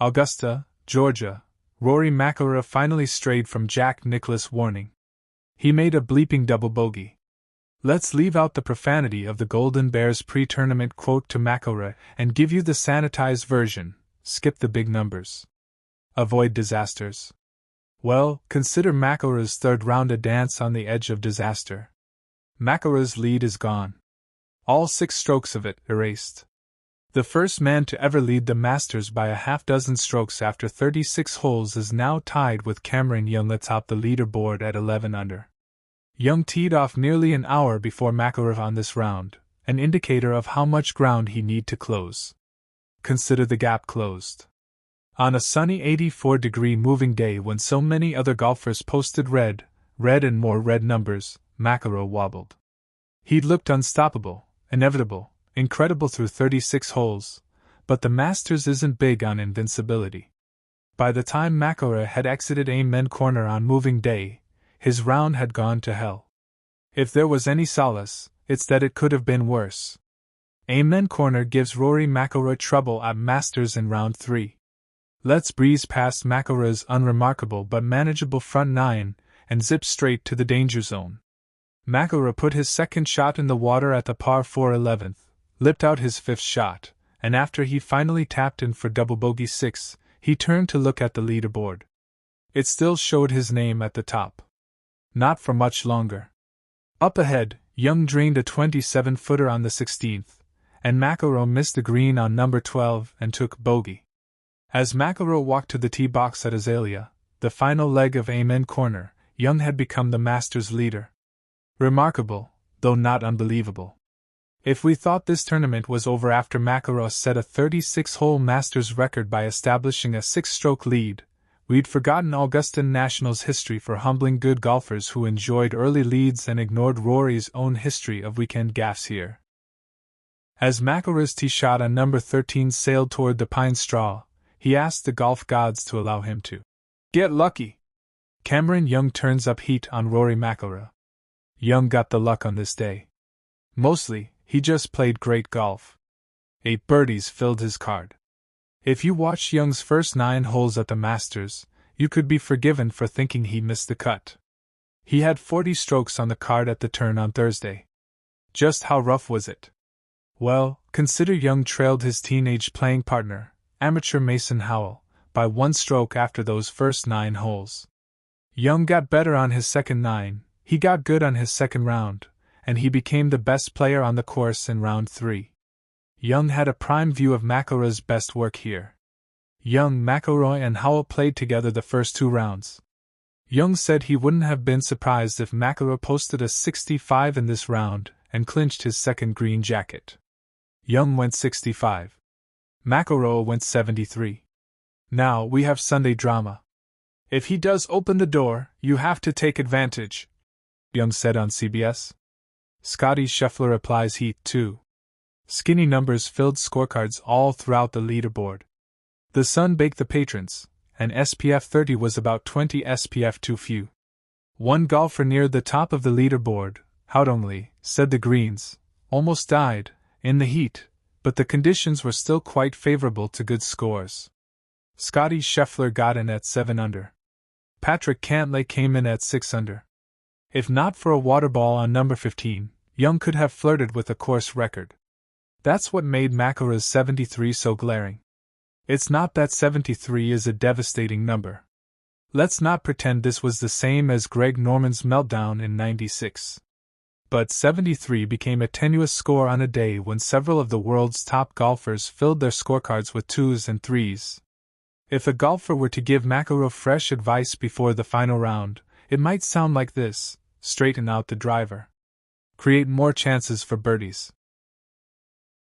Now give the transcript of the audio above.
Augusta, Georgia, Rory McIlroy finally strayed from Jack Nicklaus' warning. He made a bleeping double bogey. Let's leave out the profanity of the Golden Bears pre-tournament quote to McIlroy and give you the sanitized version: skip the big numbers. Avoid disasters. Well, consider McIlroy's third round a dance on the edge of disaster. McIlroy's lead is gone. All 6 strokes of it erased. The first man to ever lead the Masters by a half-dozen strokes after 36 holes is now tied with Cameron Young atop the leaderboard at 11 under. Young teed off nearly an hour before McIlroy on this round, an indicator of how much ground he need to close. Consider the gap closed. On a sunny 84-degree moving day when so many other golfers posted red and more red numbers, McIlroy wobbled. He'd looked unstoppable, inevitable, incredible through 36 holes, but the Masters isn't big on invincibility. By the time McIlroy had exited Amen Corner on moving day, his round had gone to hell. If there was any solace, it's that it could have been worse. Amen Corner gives Rory McIlroy trouble at Masters in round 3. Let's breeze past McIlroy's unremarkable but manageable front 9 and zip straight to the danger zone. McIlroy put his second shot in the water at the par 4 11th, lipped out his 5th shot, and after he finally tapped in for double bogey 6, he turned to look at the leaderboard. It still showed his name at the top. Not for much longer. Up ahead, Young drained a 27-footer on the 16th, and McIlroy missed the green on number 12 and took bogey. As McIlroy walked to the tee box at Azalea, the final leg of Amen Corner, Young had become the Masters leader. Remarkable, though not unbelievable. If we thought this tournament was over after McIlroy set a 36-hole Masters record by establishing a 6-stroke lead, we'd forgotten Augusta National's history for humbling good golfers who enjoyed early leads and ignored Rory's own history of weekend gaffes here. As McIlroy's tee shot on number 13 sailed toward the pine straw, he asked the golf gods to allow him to get lucky. Cameron Young turns up heat on Rory McIlroy. Young got the luck on this day. Mostly, he just played great golf. 8 birdies filled his card. If you watched Young's first 9 holes at the Masters, you could be forgiven for thinking he missed the cut. He had 40 strokes on the card at the turn on Thursday. Just how rough was it? Well, consider Young trailed his teenage playing partner, amateur Mason Howell, by 1 stroke after those first 9 holes. Young got better on his second 9, he got good on his second round, and he became the best player on the course in round 3. Young had a prime view of McIlroy's best work here. Young, McIlroy, and Howell played together the first 2 rounds. Young said he wouldn't have been surprised if McIlroy posted a 65 in this round and clinched his second green jacket. Young went 65. McIlroy went 73. Now we have Sunday drama. If he does open the door, you have to take advantage, Young said on CBS. Scottie Scheffler applies heat too. Skinny numbers filled scorecards all throughout the leaderboard. The sun baked the patrons, and SPF 30 was about 20 SPF too few. One golfer near the top of the leaderboard, Haudongli, said the greens almost died in the heat, but the conditions were still quite favorable to good scores. Scottie Scheffler got in at 7 under. Patrick Cantlay came in at 6 under. If not for a water ball on number 15, Young could have flirted with a course record. That's what made McIlroy's 73 so glaring. It's not that 73 is a devastating number. Let's not pretend this was the same as Greg Norman's meltdown in '96. But 73 became a tenuous score on a day when several of the world's top golfers filled their scorecards with 2s and 3s. If a golfer were to give McIlroy fresh advice before the final round, it might sound like this: straighten out the driver. Create more chances for birdies.